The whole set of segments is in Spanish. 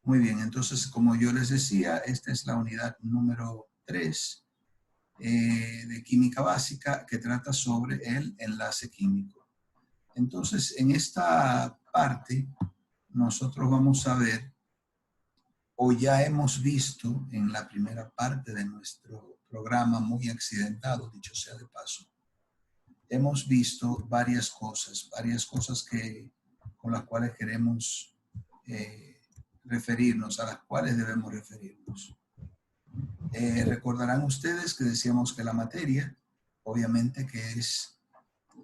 Muy bien, entonces, como yo les decía, esta es la unidad número 3 de química básica que trata sobre el enlace químico. Entonces, en esta parte, nosotros vamos a ver, o ya hemos visto en la primera parte de nuestro programa muy accidentado, dicho sea de paso, hemos visto varias cosas con las cuales queremos referirnos, a las cuales debemos referirnos. Recordarán ustedes que decíamos que la materia, obviamente que es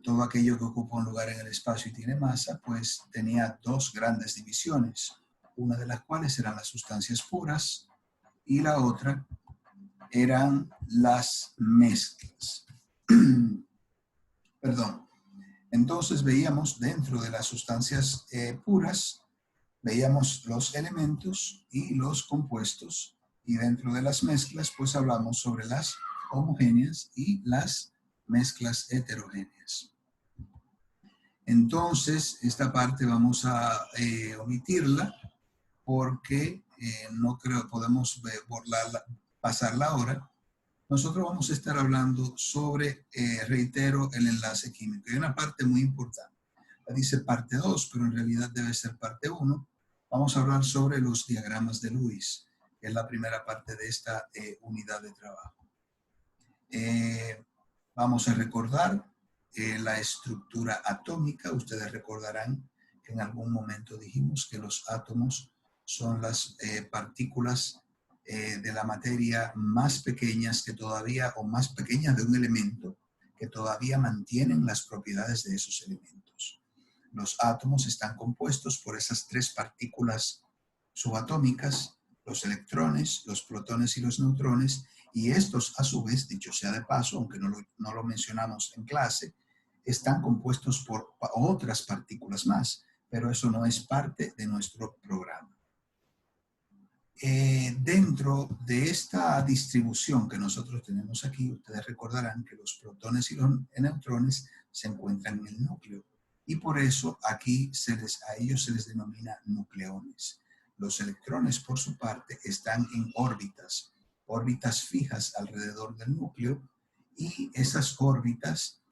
todo aquello que ocupa un lugar en el espacio y tiene masa, pues tenía dos grandes divisiones, una de las cuales eran las sustancias puras y la otra eran las mezclas. Perdón. Entonces veíamos dentro de las sustancias puras, veíamos los elementos y los compuestos, y dentro de las mezclas pues hablamos sobre las homogéneas y las mezclas heterogéneas. Entonces, esta parte vamos a omitirla porque no creo podemos pasarla ahora. Nosotros vamos a estar hablando sobre, reitero, el enlace químico. Hay una parte muy importante. Dice parte 2, pero en realidad debe ser parte 1. Vamos a hablar sobre los diagramas de Lewis, que es la primera parte de esta unidad de trabajo. Vamos a recordar la estructura atómica. Ustedes recordarán que en algún momento dijimos que los átomos son las partículas de la materia más pequeñas que todavía, o más pequeñas de un elemento, que todavía mantienen las propiedades de esos elementos. Los átomos están compuestos por esas tres partículas subatómicas, los electrones, los protones y los neutrones, y estos, a su vez, dicho sea de paso, aunque no lo mencionamos en clase, están compuestos por otras partículas más, pero eso no es parte de nuestro programa. Dentro de esta distribución que nosotros tenemos aquí, ustedes recordarán que los protones y los neutrones se encuentran en el núcleo, y por eso aquí a ellos se les denomina nucleones. Los electrones, por su parte, están en órbitas fijas alrededor del núcleo, y esas órbitas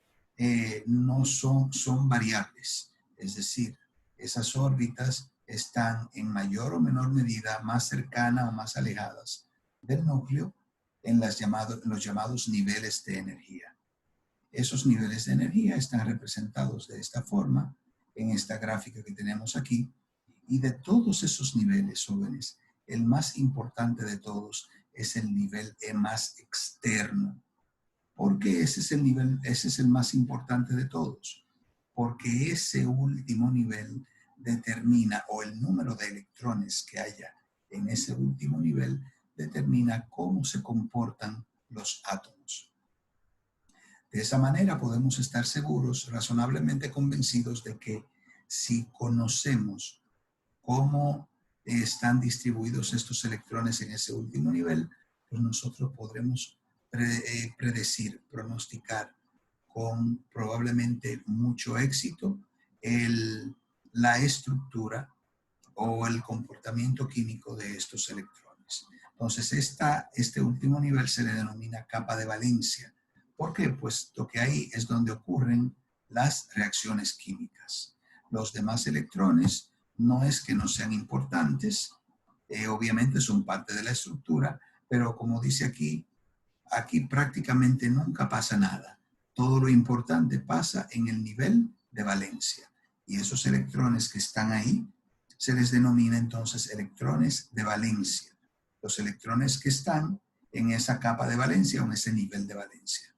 no son variables, es decir, esas órbitas están en mayor o menor medida más cercanas o más alejadas del núcleo en los llamados niveles de energía. Esos niveles de energía están representados de esta forma en esta gráfica que tenemos aquí, y de todos esos niveles, jóvenes, el más importante de todos es el nivel más externo. ¿Por qué ese es el más importante de todos? Porque ese último nivel determina, o el número de electrones que haya en ese último nivel, determina cómo se comportan los átomos. De esa manera podemos estar seguros, razonablemente convencidos, de que si conocemos cómo están distribuidos estos electrones en ese último nivel, pues nosotros podremos predecir, pronosticar con probablemente mucho éxito la estructura o el comportamiento químico de estos electrones. Entonces, este último nivel se le denomina capa de valencia. ¿Por qué? Puesto que ahí es donde ocurren las reacciones químicas. Los demás electrones no es que no sean importantes, obviamente son parte de la estructura, pero como dice aquí prácticamente nunca pasa nada. Todo lo importante pasa en el nivel de valencia. Y esos electrones que están ahí se les denomina entonces electrones de valencia. Los electrones que están en esa capa de valencia o en ese nivel de valencia.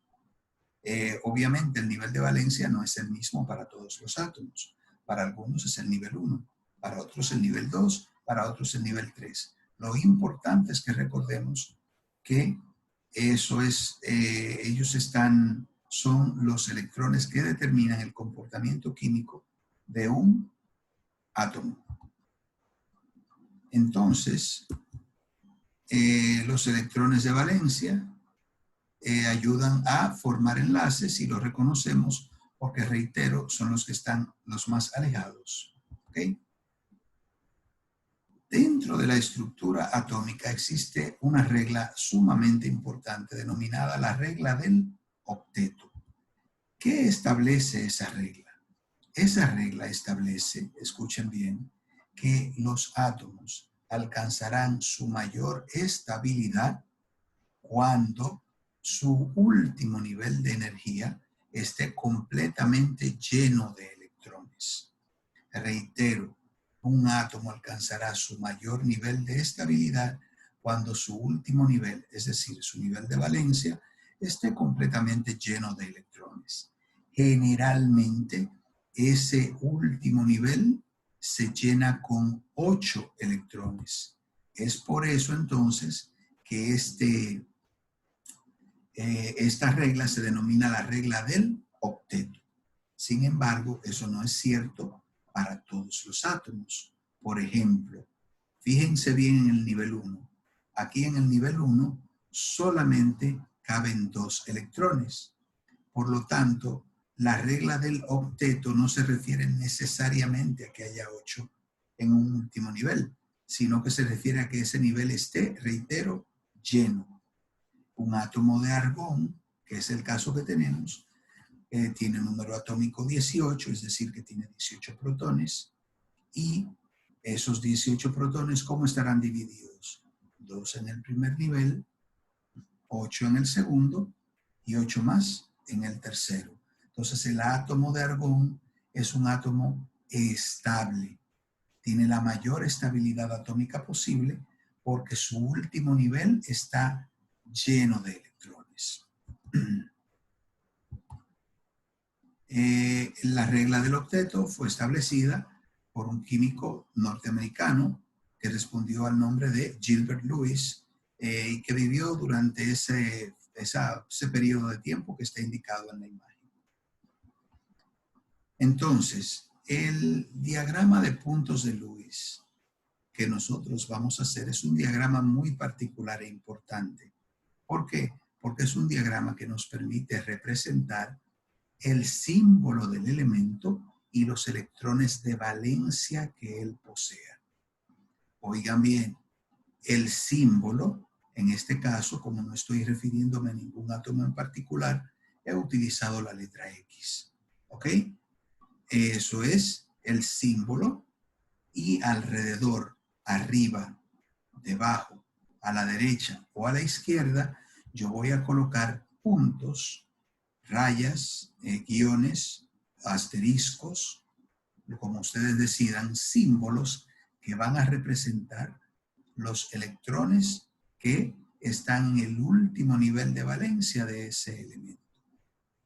Obviamente el nivel de valencia no es el mismo para todos los átomos. Para algunos es el nivel 1, para otros el nivel 2, para otros el nivel 3. Lo importante es que recordemos que eso es, son los electrones que determinan el comportamiento químico de un átomo. Entonces, los electrones de valencia ayudan a formar enlaces, y los reconocemos porque, reitero, son los que están los más alejados. ¿Okay? Dentro Dentro de la estructura atómica existe una regla sumamente importante denominada la regla del octeto. ¿Qué establece esa regla? Esa regla establece, escuchen bien, que los átomos alcanzarán su mayor estabilidad cuando su último nivel de energía esté completamente lleno de electrones. Reitero, un átomo alcanzará su mayor nivel de estabilidad cuando su último nivel, es decir, su nivel de valencia, esté completamente lleno de electrones. Generalmente, ese último nivel se llena con 8 electrones. Es por eso entonces que esta regla se denomina la regla del octeto. Sin embargo, eso no es cierto para todos los átomos. Por ejemplo, fíjense bien en el nivel 1. Aquí en el nivel 1 solamente caben 2 electrones. Por lo tanto, la regla del octeto no se refiere necesariamente a que haya 8 en un último nivel, sino que se refiere a que ese nivel esté, reitero, lleno. Un átomo de argón, que es el caso que tenemos, tiene un número atómico 18, es decir, que tiene 18 protones, y esos 18 protones, ¿cómo estarán divididos? 2 en el primer nivel, 8 en el segundo y 8 más en el tercero. Entonces el átomo de argón es un átomo estable, tiene la mayor estabilidad atómica posible porque su último nivel está lleno de electrones. La regla del octeto fue establecida por un químico norteamericano que respondió al nombre de Gilbert Lewis y que vivió durante ese periodo de tiempo que está indicado en la imagen. Entonces, el diagrama de puntos de Lewis que nosotros vamos a hacer es un diagrama muy particular e importante. ¿Por qué? Porque es un diagrama que nos permite representar el símbolo del elemento y los electrones de valencia que él posea. Oigan bien, el símbolo, en este caso, como no estoy refiriéndome a ningún átomo en particular, he utilizado la letra X. ¿Ok? Eso es el símbolo y alrededor, arriba, debajo, a la derecha o a la izquierda, yo voy a colocar puntos, rayas, guiones, asteriscos, como ustedes decidan, símbolos que van a representar los electrones que están en el último nivel de valencia de ese elemento.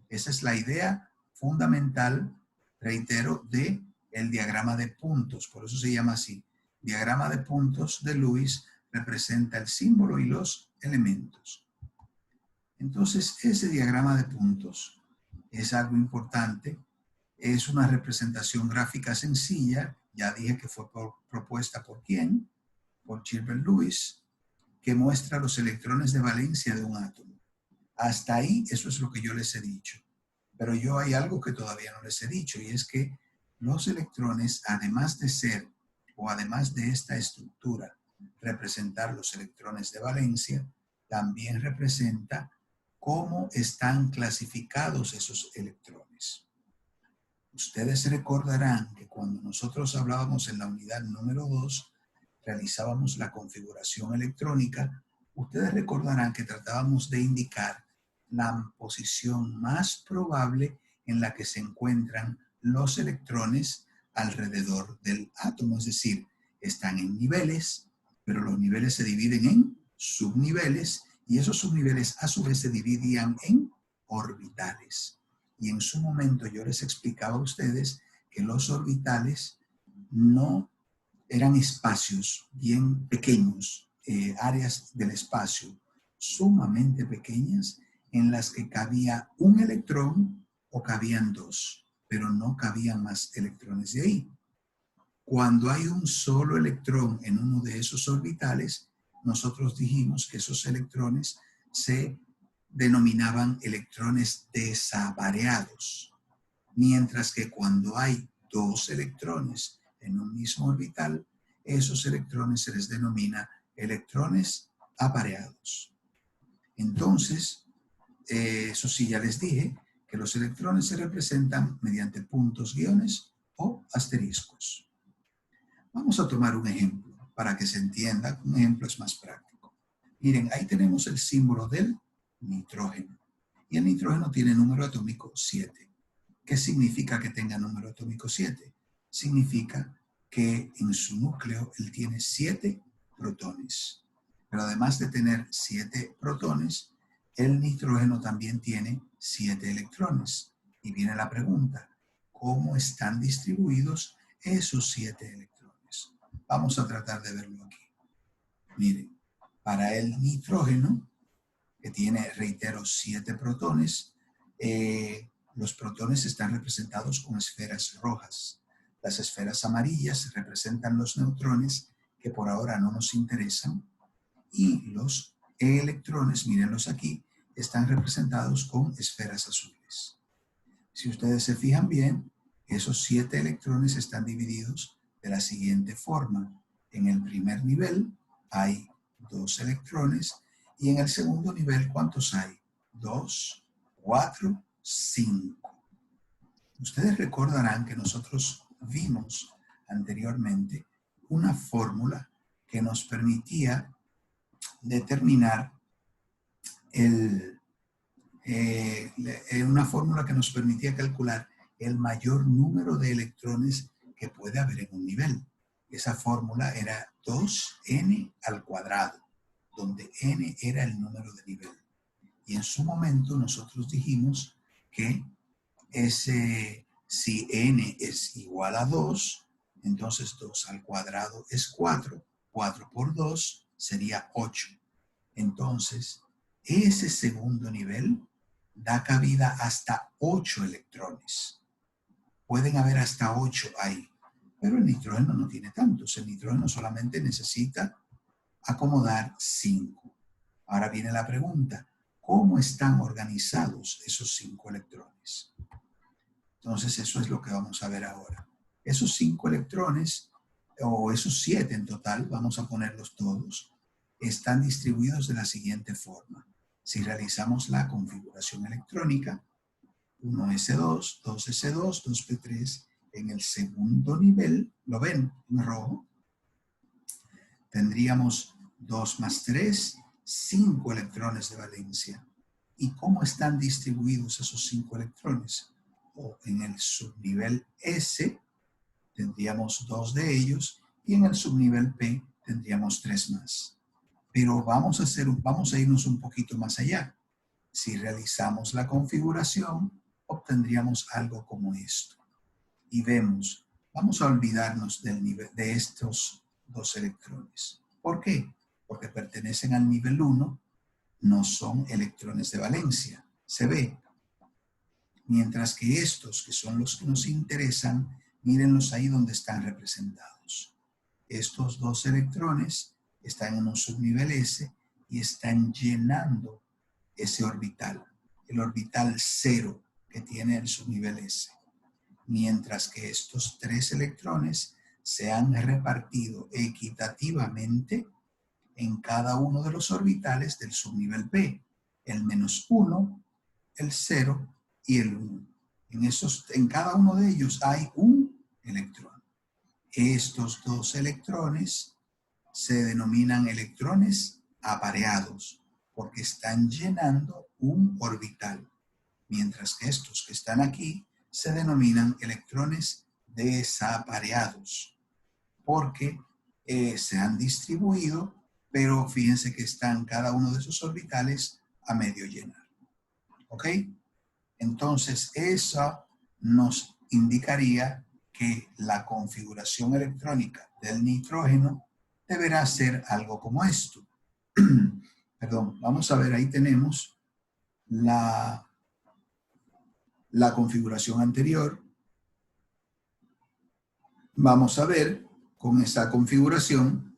Esa es la idea fundamental, reitero, de el diagrama de puntos. Por eso se llama así. Diagrama de puntos de Lewis representa el símbolo y los elementos. Entonces, ese diagrama de puntos es algo importante. Es una representación gráfica sencilla. Ya dije que fue propuesta por quién, por Gilbert Lewis, que muestra los electrones de valencia de un átomo. Hasta ahí, eso es lo que yo les he dicho. Pero yo hay algo que todavía no les he dicho, y es que los electrones, además de ser, o además de esta estructura, representar los electrones de valencia, también representa cómo están clasificados esos electrones. Ustedes recordarán que cuando nosotros hablábamos en la unidad número 2, realizábamos la configuración electrónica, ustedes recordarán que tratábamos de indicar la posición más probable en la que se encuentran los electrones alrededor del átomo, es decir, están en niveles, pero los niveles se dividen en subniveles y esos subniveles a su vez se dividían en orbitales. Y en su momento yo les explicaba a ustedes que los orbitales no eran espacios bien pequeños, áreas del espacio sumamente pequeñas en las que cabía un electrón o cabían dos, pero no cabían más electrones de ahí. Cuando hay un solo electrón en uno de esos orbitales, nosotros dijimos que esos electrones se denominaban electrones desapareados, mientras que cuando hay dos electrones en un mismo orbital, esos electrones se les denomina electrones apareados. Entonces, eso sí, ya les dije que los electrones se representan mediante puntos, guiones o asteriscos. Vamos a tomar un ejemplo para que se entienda. Un ejemplo es más práctico. Miren, ahí tenemos el símbolo del nitrógeno. Y el nitrógeno tiene número atómico 7. ¿Qué significa que tenga número atómico 7? Significa que en su núcleo él tiene 7 protones. Pero además de tener 7 protones, el nitrógeno también tiene 7 electrones. Y viene la pregunta, ¿cómo están distribuidos esos 7 electrones? Vamos a tratar de verlo aquí. Miren, para el nitrógeno, que tiene, reitero, 7 protones, los protones están representados con esferas rojas. Las esferas amarillas representan los neutrones, que por ahora no nos interesan, y los electrones, mírenlos aquí, están representados con esferas azules. Si ustedes se fijan bien, esos 7 electrones están divididos de la siguiente forma. En el primer nivel hay 2 electrones y en el segundo nivel, ¿cuántos hay? 2, 4, 5. Ustedes recordarán que nosotros vimos anteriormente una fórmula que nos permitía determinar una fórmula que nos permitía calcular el mayor número de electrones que puede haber en un nivel. Esa fórmula era 2n al cuadrado, donde n era el número de nivel. Y en su momento nosotros dijimos que si n es igual a 2, entonces 2 al cuadrado es 4, 4 por 2 sería 8. Entonces, ese segundo nivel da cabida hasta 8 electrones. Pueden haber hasta 8 ahí, pero el nitrógeno no tiene tantos. El nitrógeno solamente necesita acomodar 5. Ahora viene la pregunta, ¿cómo están organizados esos 5 electrones? Entonces, eso es lo que vamos a ver ahora. Esos 5 electrones, o esos 7 en total, vamos a ponerlos todos, están distribuidos de la siguiente forma. Si realizamos la configuración electrónica, 1s2, 2s2, 2p3, en el segundo nivel, ¿lo ven en rojo? Tendríamos 2 más 3, 5 electrones de valencia. ¿Y cómo están distribuidos esos 5 electrones? O en el subnivel S tendríamos 2 de ellos y en el subnivel P tendríamos 3 más. Pero vamos a irnos un poquito más allá. Si realizamos la configuración, obtendríamos algo como esto. Y vemos, vamos a olvidarnos del nivel, de estos 2 electrones. ¿Por qué? Porque pertenecen al nivel 1, no son electrones de valencia. Se ve. Mientras que estos, que son los que nos interesan, mírenlos ahí donde están representados. Estos 2 electrones están en un subnivel S y están llenando ese orbital, el orbital 0 que tiene el subnivel S. Mientras que estos 3 electrones se han repartido equitativamente en cada uno de los orbitales del subnivel P, el -1, el 0 y el 1. En cada uno de ellos hay un electrón. Estos 2 electrones se denominan electrones apareados porque están llenando un orbital, mientras que estos que están aquí se denominan electrones desapareados porque se han distribuido, pero fíjense que están cada uno de esos orbitales a medio llenar. ¿Ok? Entonces, eso nos indicaría que la configuración electrónica del nitrógeno deberá ser algo como esto. Perdón, vamos a ver, ahí tenemos la configuración anterior. Vamos a ver con esta configuración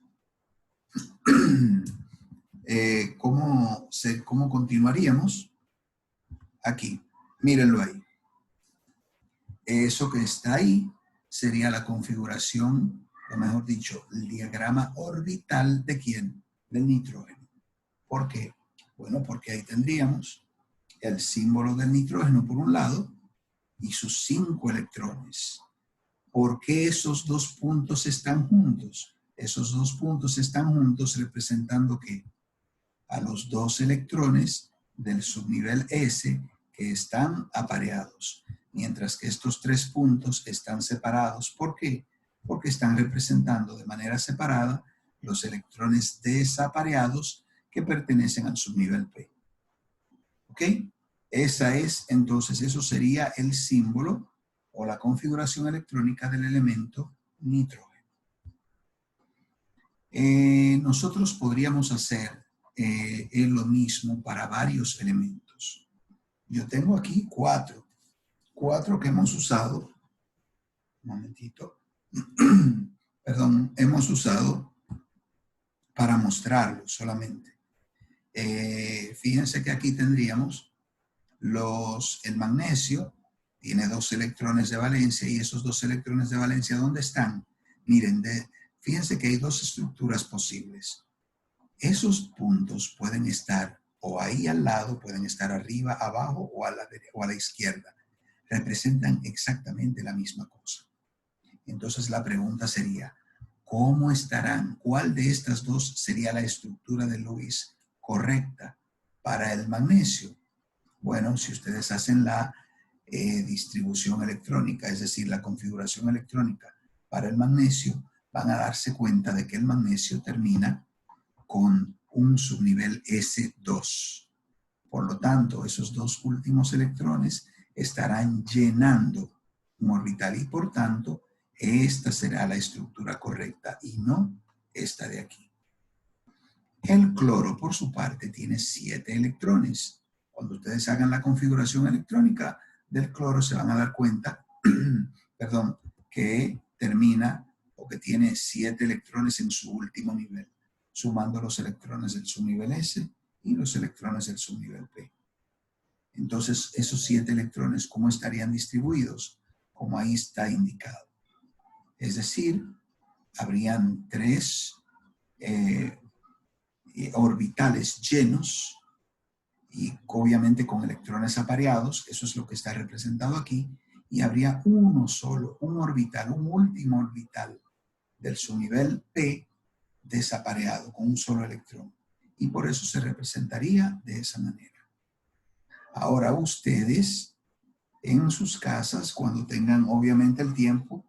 cómo continuaríamos aquí. Mírenlo ahí. Eso que está ahí sería la configuración o mejor dicho, el diagrama orbital de ¿quién? Del nitrógeno. ¿Por qué? Bueno, porque ahí tendríamos el símbolo del nitrógeno por un lado y sus 5 electrones. ¿Por qué esos dos puntos están juntos? Esos dos puntos están juntos representando ¿qué? A los 2 electrones del subnivel S que están apareados, mientras que estos 3 puntos están separados. ¿Por qué? Porque están representando de manera separada los electrones desapareados que pertenecen al subnivel P. ¿Ok? Entonces, eso sería el símbolo o la configuración electrónica del elemento nitrógeno. Nosotros podríamos hacer lo mismo para varios elementos. Yo tengo aquí 4 que hemos usado, un momentito, perdón, hemos usado para mostrarlo solamente. Fíjense que aquí tendríamos el magnesio, tiene 2 electrones de valencia, y esos 2 electrones de valencia, ¿dónde están? Miren, fíjense que hay 2 estructuras posibles. Esos puntos pueden estar o ahí al lado, pueden estar arriba, abajo o a la izquierda. Representan exactamente la misma cosa. Entonces la pregunta sería, ¿cómo estarán? ¿Cuál de estas 2 sería la estructura de Lewis correcta para el magnesio? Bueno, si ustedes hacen la distribución electrónica, es decir, la configuración electrónica para el magnesio, van a darse cuenta de que el magnesio termina con un subnivel S2. Por lo tanto, esos 2 últimos electrones estarán llenando un orbital y por tanto, esta será la estructura correcta y no esta de aquí. El cloro, por su parte, tiene 7 electrones. Cuando ustedes hagan la configuración electrónica del cloro, se van a dar cuenta, perdón, que termina o que tiene 7 electrones en su último nivel, sumando los electrones del subnivel S y los electrones del subnivel P. Entonces, esos 7 electrones, ¿cómo estarían distribuidos? Como ahí está indicado. Es decir, habrían 3 orbitales llenos y obviamente con electrones apareados, eso es lo que está representado aquí, y habría uno solo, un orbital, un último orbital del subnivel P desapareado con un solo electrón. Y por eso se representaría de esa manera. Ahora ustedes en sus casas, cuando tengan obviamente el tiempo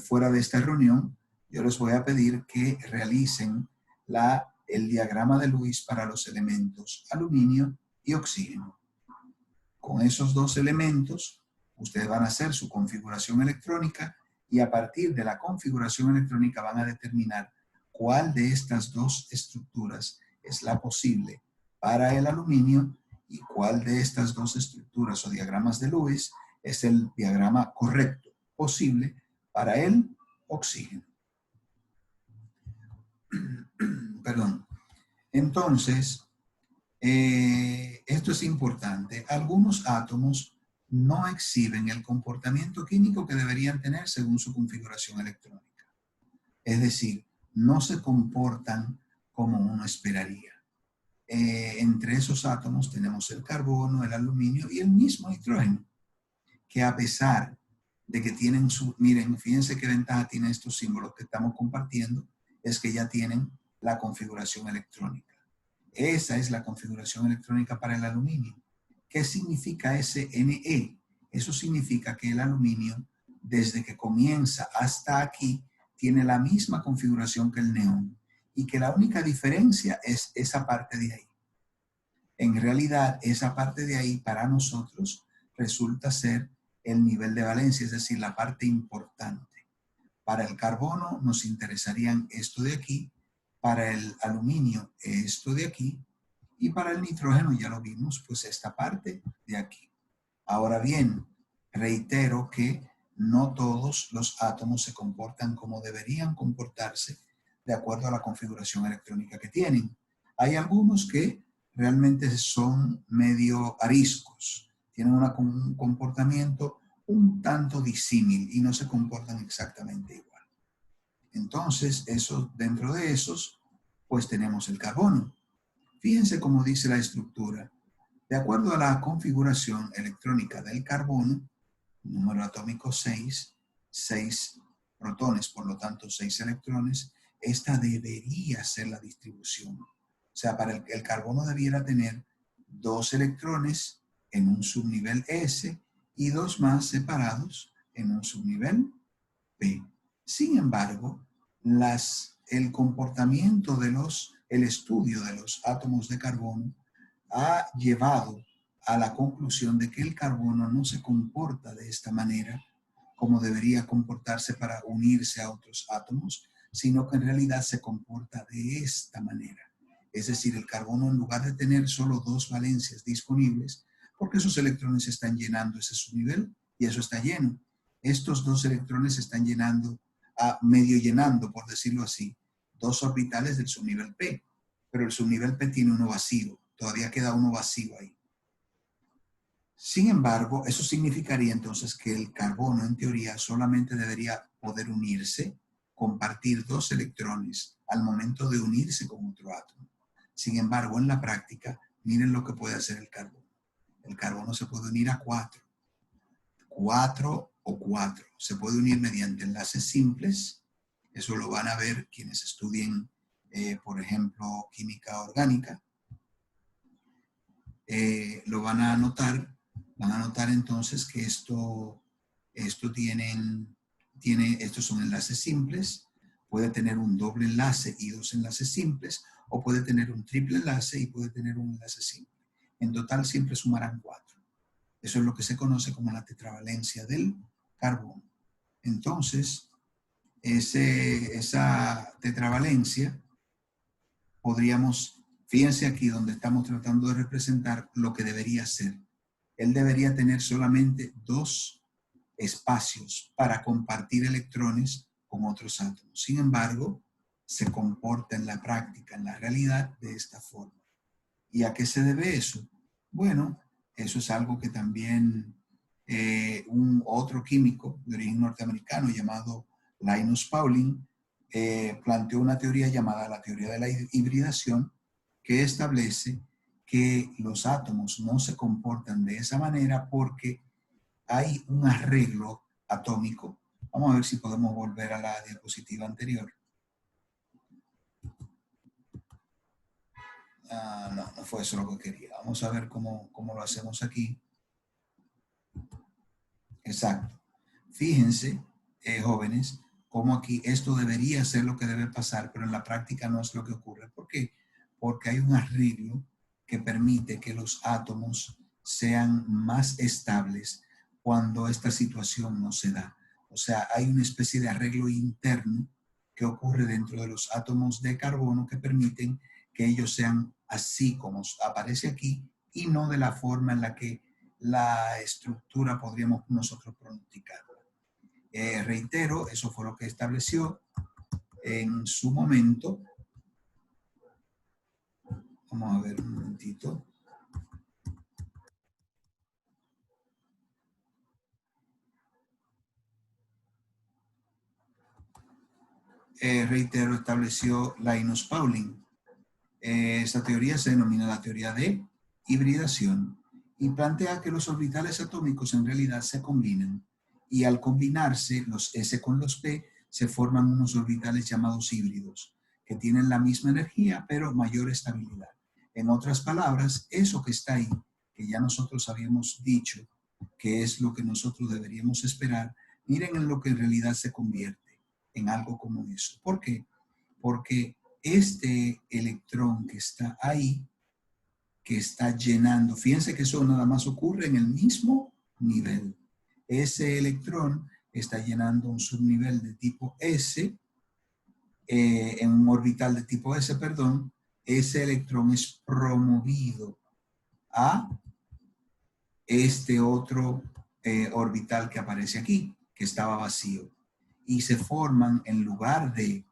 fuera de esta reunión, yo les voy a pedir que realicen el diagrama de Lewis para los elementos aluminio y oxígeno. Con esos 2 elementos, ustedes van a hacer su configuración electrónica y a partir de la configuración electrónica van a determinar cuál de estas 2 estructuras es la posible para el aluminio y cuál de estas 2 estructuras o diagramas de Lewis es el diagrama correcto, posible para el oxígeno. Perdón. Entonces, esto es importante. Algunos átomos no exhiben el comportamiento químico que deberían tener según su configuración electrónica. Es decir, no se comportan como uno esperaría. Entre esos átomos tenemos el carbono, el aluminio y el mismo nitrógeno, que a pesar de que tienen miren, fíjense qué ventaja tienen estos símbolos que estamos compartiendo, es que ya tienen la configuración electrónica. Esa es la configuración electrónica para el aluminio. ¿Qué significa SNE? Eso significa que el aluminio, desde que comienza hasta aquí, tiene la misma configuración que el neón y que la única diferencia es esa parte de ahí. En realidad, esa parte de ahí para nosotros resulta ser el nivel de valencia, es decir, la parte importante. Para el carbono nos interesarían esto de aquí, para el aluminio esto de aquí, y para el nitrógeno ya lo vimos, pues esta parte de aquí. Ahora bien, reitero que no todos los átomos se comportan como deberían comportarse de acuerdo a la configuración electrónica que tienen. Hay algunos que realmente son medio ariscos, tienen un comportamiento un tanto disímil y no se comportan exactamente igual. Entonces, dentro de esos, pues tenemos el carbono. Fíjense cómo dice la estructura. De acuerdo a la configuración electrónica del carbono, número atómico 6, 6 protones, por lo tanto 6 electrones, esta debería ser la distribución. O sea, para el carbono debiera tener 2 electrones en un subnivel S y 2 más separados en un subnivel P. Sin embargo, el comportamiento el estudio de los átomos de carbono ha llevado a la conclusión de que el carbono no se comporta de esta manera como debería comportarse para unirse a otros átomos, sino que en realidad se comporta de esta manera. Es decir, el carbono, en lugar de tener solo 2 valencias disponibles, porque esos electrones están llenando ese subnivel y eso está lleno. Estos 2 electrones están medio llenando, por decirlo así, 2 orbitales del subnivel P, pero el subnivel P tiene uno vacío, todavía queda uno vacío ahí. Sin embargo, eso significaría entonces que el carbono, en teoría, solamente debería poder unirse, compartir 2 electrones al momento de unirse con otro átomo. Sin embargo, en la práctica, miren lo que puede hacer el carbono. El carbono se puede unir a 4. 4 o 4. Se puede unir mediante enlaces simples. Eso lo van a ver quienes estudien, por ejemplo, química orgánica. Lo van a notar. Van a notar entonces que estos son enlaces simples. Puede tener un doble enlace y 2 enlaces simples, o puede tener un triple enlace y puede tener un enlace simple. En total siempre sumarán 4. Eso es lo que se conoce como la tetravalencia del carbono. Entonces, esa tetravalencia fíjense aquí donde estamos tratando de representar lo que debería ser. Él debería tener solamente 2 espacios para compartir electrones con otros átomos. Sin embargo, se comporta en la práctica, en la realidad, de esta forma. ¿Y a qué se debe eso? Bueno, eso es algo que también otro químico de origen norteamericano llamado Linus Pauling planteó una teoría llamada la teoría de la hibridación, que establece que los átomos no se comportan de esa manera porque hay un arreglo atómico. Vamos a ver si podemos volver a la diapositiva anterior. No fue eso lo que quería. Vamos a ver cómo lo hacemos aquí. Exacto. Fíjense, jóvenes, cómo aquí esto debería ser lo que debe pasar, pero en la práctica no es lo que ocurre. ¿Por qué? Porque hay un arreglo que permite que los átomos sean más estables cuando esta situación no se da. O sea, hay una especie de arreglo interno que ocurre dentro de los átomos de carbono que permiten que ellos sean así como aparece aquí y no de la forma en la que la estructura podríamos nosotros pronosticarla. Reitero, eso fue lo que estableció en su momento. Vamos a ver un momentito. Reitero, estableció Linus Pauling. Esta teoría se denomina la teoría de hibridación y plantea que los orbitales atómicos en realidad se combinan, y al combinarse los S con los P se forman unos orbitales llamados híbridos que tienen la misma energía pero mayor estabilidad. En otras palabras, eso que está ahí, que ya nosotros habíamos dicho que es lo que nosotros deberíamos esperar, miren en lo que en realidad se convierte en algo como eso. ¿Por qué? Porque este electrón que está ahí, que está llenando, fíjense que eso nada más ocurre en el mismo nivel. Ese electrón está llenando un subnivel de tipo S, en un orbital de tipo S, perdón. Ese electrón es promovido a este otro orbital que aparece aquí, que estaba vacío. Y se forman, en lugar de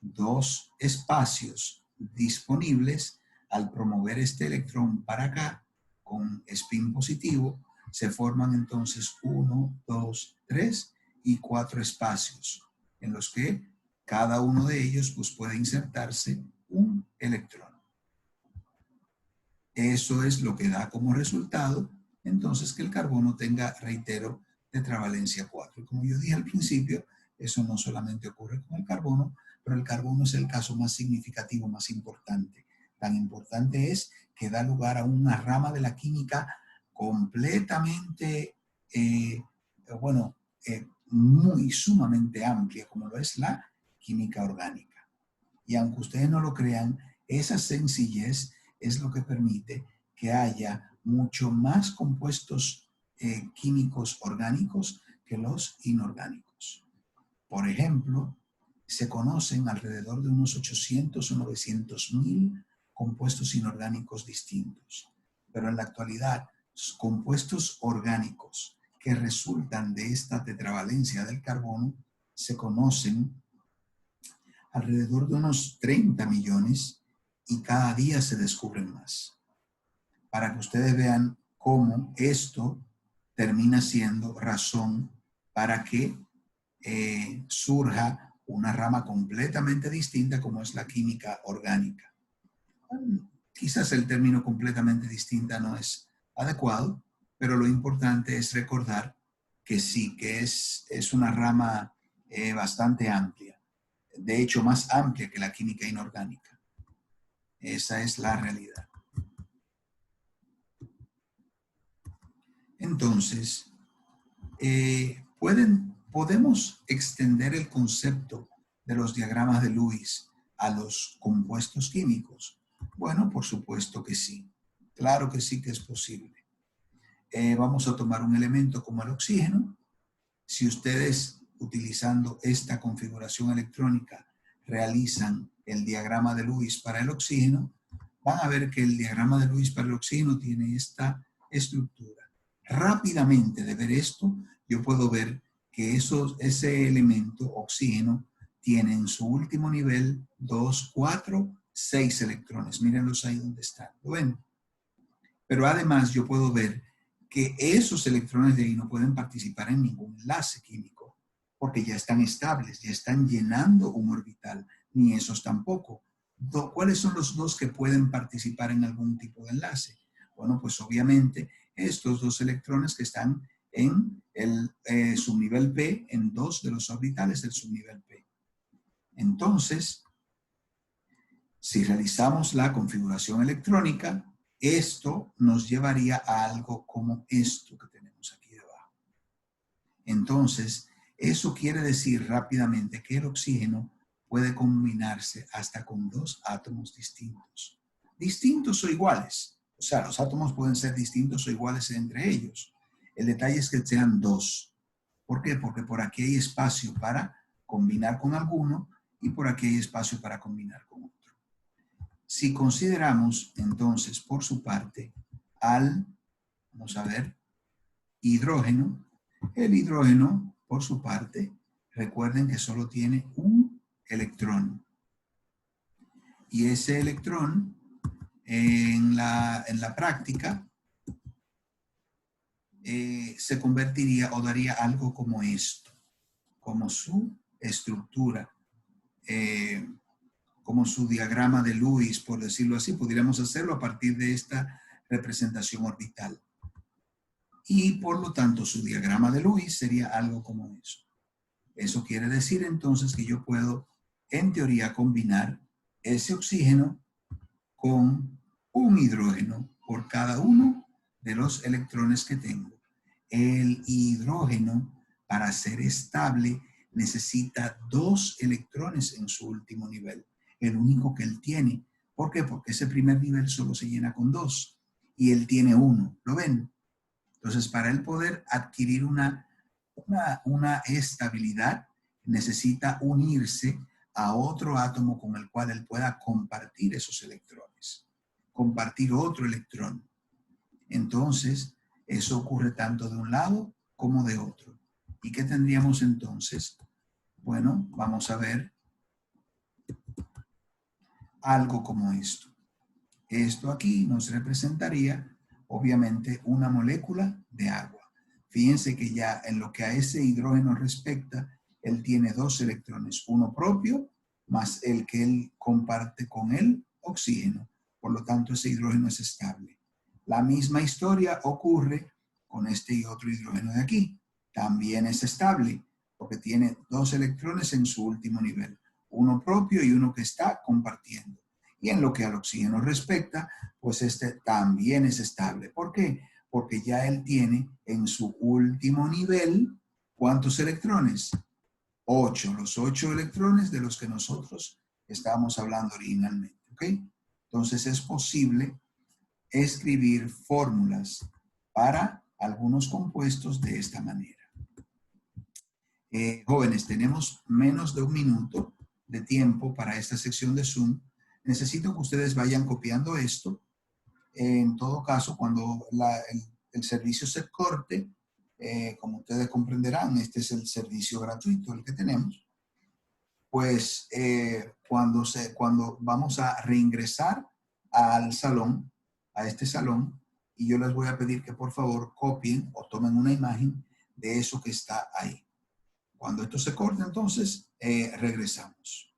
2 espacios disponibles, al promover este electrón para acá con spin positivo, se forman entonces 1, 2, 3 y 4 espacios en los que cada uno de ellos pues, puede insertarse un electrón. Eso es lo que da como resultado, entonces, que el carbono tenga, reitero, tetravalencia 4. Y como yo dije al principio, eso no solamente ocurre con el carbono, pero el carbono es el caso más significativo, más importante. Tan importante es que da lugar a una rama de la química completamente, muy sumamente amplia, como lo es la química orgánica. Y aunque ustedes no lo crean, esa sencillez es lo que permite que haya mucho más compuestos químicos orgánicos que los inorgánicos. Por ejemplo, se conocen alrededor de unos 800 o 900.000 compuestos inorgánicos distintos. Pero en la actualidad, compuestos orgánicos que resultan de esta tetravalencia del carbono se conocen alrededor de unos 30 millones y cada día se descubren más. Para que ustedes vean cómo esto termina siendo razón para que surja una rama completamente distinta como es la química orgánica. Quizás el término completamente distinta no es adecuado, pero lo importante es recordar que sí, que es una rama bastante amplia. De hecho, más amplia que la química inorgánica. Esa es la realidad. Entonces, podemos extender el concepto de los diagramas de Lewis a los compuestos químicos. Bueno, por supuesto que sí. Claro que sí que es posible. Vamos a tomar un elemento como el oxígeno. Si ustedes, utilizando esta configuración electrónica, realizan el diagrama de Lewis para el oxígeno, van a ver que el diagrama de Lewis para el oxígeno tiene esta estructura. Rápidamente de ver esto, yo puedo ver que ese elemento, oxígeno, tiene en su último nivel 2, 4, 6 electrones. Mírenlos ahí donde están. ¿Lo ven? Pero además yo puedo ver que esos electrones de ahí no pueden participar en ningún enlace químico, porque ya están estables, ya están llenando un orbital, ni esos tampoco. ¿Cuáles son los dos que pueden participar en algún tipo de enlace? Bueno, pues obviamente estos dos electrones que están en el subnivel P, en dos de los orbitales del subnivel P. Entonces, si realizamos la configuración electrónica, esto nos llevaría a algo como esto que tenemos aquí debajo. Entonces, eso quiere decir rápidamente que el oxígeno puede combinarse hasta con dos átomos distintos. Distintos o iguales. O sea, los átomos pueden ser distintos o iguales entre ellos. El detalle es que sean dos. ¿Por qué? Porque por aquí hay espacio para combinar con alguno y por aquí hay espacio para combinar con otro. Si consideramos entonces por su parte vamos a ver, hidrógeno, el hidrógeno por su parte, recuerden que solo tiene un electrón. Y ese electrón en la práctica se convertiría o daría algo como esto, como su estructura, como su diagrama de Lewis, por decirlo así. Podríamos hacerlo a partir de esta representación orbital. Y por lo tanto su diagrama de Lewis sería algo como eso. Eso quiere decir entonces que yo puedo, en teoría, combinar ese oxígeno con un hidrógeno por cada uno de los electrones que tengo. El hidrógeno, para ser estable, necesita 2 electrones en su último nivel, el único que él tiene. ¿Por qué? Porque ese primer nivel solo se llena con 2 y él tiene 1. ¿Lo ven? Entonces, para él poder adquirir una estabilidad, necesita unirse a otro átomo con el cual él pueda compartir esos electrones, compartir otro electrón. Entonces, eso ocurre tanto de un lado como de otro. ¿Y qué tendríamos entonces? Bueno, vamos a ver algo como esto. Esto aquí nos representaría, obviamente, una molécula de agua. Fíjense que ya en lo que a ese hidrógeno respecta, él tiene 2 electrones, uno propio más el que él comparte con el oxígeno. Por lo tanto, ese hidrógeno es estable. La misma historia ocurre con este y otro hidrógeno de aquí. También es estable porque tiene 2 electrones en su último nivel, uno propio y uno que está compartiendo. Y en lo que al oxígeno respecta, pues este también es estable. ¿Por qué? Porque ya él tiene en su último nivel, ¿cuántos electrones? 8, los 8 electrones de los que nosotros estábamos hablando originalmente, ¿ok? Entonces es posible escribir fórmulas para algunos compuestos de esta manera. Jóvenes, tenemos menos de 1 minuto de tiempo para esta sección de Zoom. Necesito que ustedes vayan copiando esto. En todo caso, cuando el servicio se corte, como ustedes comprenderán, este es el servicio gratuito el que tenemos, pues cuando vamos a reingresar al salón, a este salón, y yo les voy a pedir que por favor copien o tomen una imagen de eso que está ahí. Cuando esto se corte, entonces regresamos.